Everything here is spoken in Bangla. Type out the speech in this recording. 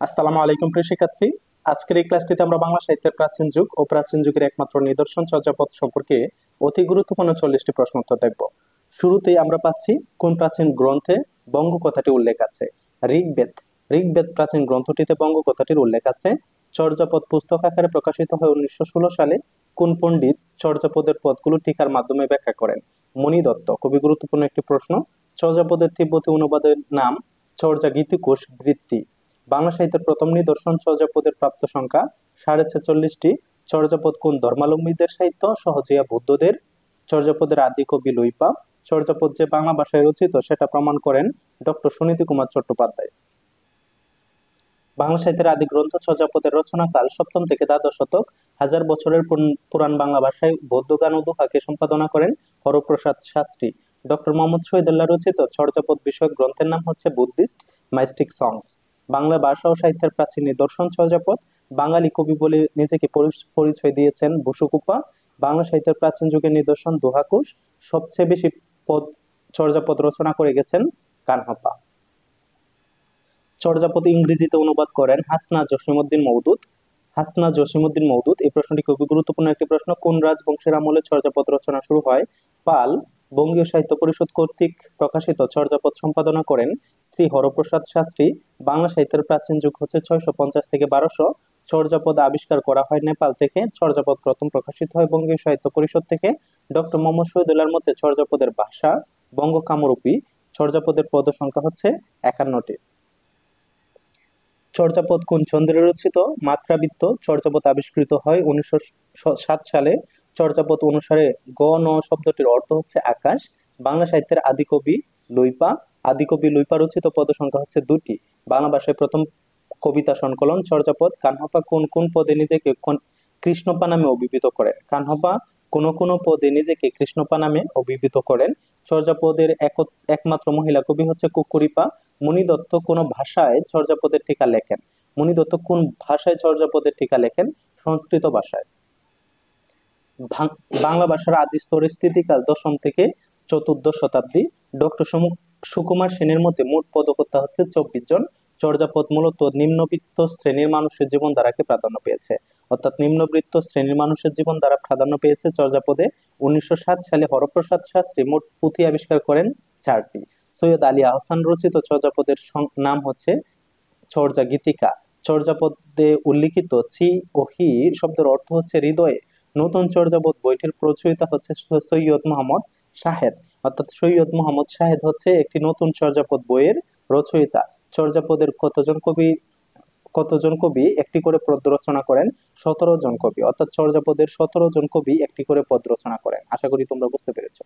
আসসালামু আলাইকুম প্রিয় শিক্ষার্থী। আজকের এই ক্লাসটিতে আমরা বাংলা সাহিত্যের প্রাচীন যুগ ও প্রাচীন যুগের একমাত্র নিদর্শন চর্যাপদ সম্পর্কে অতি গুরুত্বপূর্ণ 40টি প্রশ্ন উত্তর দেখব। শুরুতেই আমরা পাচ্ছি কোন প্রাচীন গ্রন্থে বঙ্গ কথাটি উল্লেখ আছে? ঋগ্বেদ। ঋগ্বেদ প্রাচীন গ্রন্থটিতে বঙ্গ কথাটির উল্লেখ আছে। চর্যাপদ পুস্তক আকারে প্রকাশিত হয় 1916 সালে। কোন পণ্ডিত চর্যাপদের পদগুলো টিকার মাধ্যমে ব্যাখ্যা করেন? মণি দত্ত। খুবই গুরুত্বপূর্ণ একটি প্রশ্ন। চর্যাপদের তিব্বতী অনুবাদের নাম চর্যা গীতিকোষ বৃত্তি। বাংলা সাহিত্যের প্রথম নিদর্শন চর্যাপদের প্রাপ্ত সংখ্যা 46টি। চর্যাপদ কোন ধর্মাবলম্বীদের সাহিত্য? সহজিয়া বৌদ্ধদের। চর্যাপদের আদি কবি লুইপা। চর্যাপদ যে বাংলা ভাষায় রচিত সেটা প্রমাণ করেন ডক্টর সুনীতি কুমার চট্টোপাধ্যায়। বাংলা সাহিত্যের আদি গ্রন্থ চর্যাপদের রচনাকাল সপ্তম থেকে দ্বাদশ শতক। হাজার বছরের পুরাণ বাংলা ভাষায় বৌদ্ধ গান ও দোহাকে সম্পাদনা করেন হরপ্রসাদ শাস্ত্রী। ডক্টর মোহাম্মদ শহীদুল্লাহ রচিত চর্যাপদ বিষয়ক গ্রন্থের নাম হচ্ছে বুদ্ধিস্ট মাইস্টিক সংস। বাংলা ভাষা ও সাহিত্যের প্রাচীন নিদর্শন চর্যাপদ। বাঙালি কবি বলে নিজেকে পরিচয় দিয়েছেন বসুকুপা। বাংলা সাহিত্যের প্রাচীন যুগের নিদর্শন দোহাকুশ। সবচেয়ে বেশি পদ চর্যাপদ রচনা করে গেছেন কানহাপা। চর্যাপদ ইংরেজিতে অনুবাদ করেন হাসনা জসীমউদ্দিন মওদুদ। হাসনা জসীমউদ্দিন মওদুদ। এই প্রশ্নটি খুবই গুরুত্বপূর্ণ একটি প্রশ্ন। কোন রাজবংশের আমলে চর্যাপদ রচনা শুরু হয়? পাল। বঙ্গীয় সাহিত্য পরিষদ কর্তৃক প্রকাশিত চর্যাপদ সম্পাদনা করেন শ্রী হরপ্রসাদ শাস্ত্রী। বাংলা সাহিত্যের প্রাচীন যুগ হচ্ছে 650 থেকে 1200। চর্যাপদ আবিষ্কার করা হয় নেপাল থেকে। চর্যাপদ প্রথম প্রকাশিত হয় বঙ্গীয় সাহিত্য পরিষদ থেকে। ডক্টর মোহাম্মদ শহীদুল্লাহর মতে চর্যাপদের ভাষা বঙ্গ কামরূপী। চর্যাপদের পদ সংখ্যা হচ্ছে 51টি। চর্যাপদ কোন ছন্দে রচিত? মাত্রাবৃত্ত। চর্যাপদ আবিষ্কৃত হয় 1907 সালে। চর্যাপদ অনুসারে গ ন শব্দটির অর্থ হচ্ছে আকাশ। বাংলা সাহিত্যের আদিকবি লুইপা। আদিকবি লুইপা রচিত পদ সংখ্যা হচ্ছে 2টি। বাংলা ভাষায় প্রথম কবিতা সংকলন চর্যাপদ। কানহাপা কোন কোন পদে নিজেকে কৃষ্ণপা নামে অভিহিত করেন? কানহাপা কোন কোন পদে নিজেকে কৃষ্ণপা নামে অভিহিত করেন। চর্যাপদের একমাত্র মহিলা কবি হচ্ছে কুকুরিপা। মণি দত্ত কোন ভাষায় চর্যাপদের টিকা লেখেন? মণি দত্ত কোন ভাষায় চর্যাপদের টিকা লেখেন? সংস্কৃত ভাষায়। বাংলা ভাষার আদি স্তরের স্থিতিকাল 1ম থেকে 14শ শতাব্দী। ডক্টর সুকুমার সেনের মতে মোট পদকর্তা হচ্ছে 24 জন। চর্যাপদ মূলত নিম্নবিত্ত শ্রেণীর মানুষের জীবনধারাকে প্রাধান্য পেয়েছে। অর্থাৎ নিম্নবিত্ত শ্রেণীর মানুষের জীবনধারা প্রাধান্য পেয়েছে চর্যাপদে। 1907 সালে হরপ্রসাদ শাস্ত্রী মোট পুঁথি আবিষ্কার করেন 4টি। সৈয়দ আলী আহসান রচিত চর্যাপদের নাম হচ্ছে চর্যা গীতিকা। চর্যাপদে উল্লিখিত চি ও হি শব্দের অর্থ হচ্ছে হৃদয়ে। নতুন চর্যাপদ বইটির রচয়িতা হচ্ছে সৈয়দ মোহাম্মদ শাহেদ। অর্থাৎ সৈয়দ মোহাম্মদ শাহেদ হচ্ছে একটি নতুন চর্যাপদ বইয়ের রচয়িতা। চর্যাপদের কতজন কবি একটি করে পদ রচনা করেন? 17 জন কবি। অর্থাৎ চর্যাপদের 17 জন কবি একটি করে পদ রচনা করেন। আশা করি তোমরা বুঝতে পেরেছো।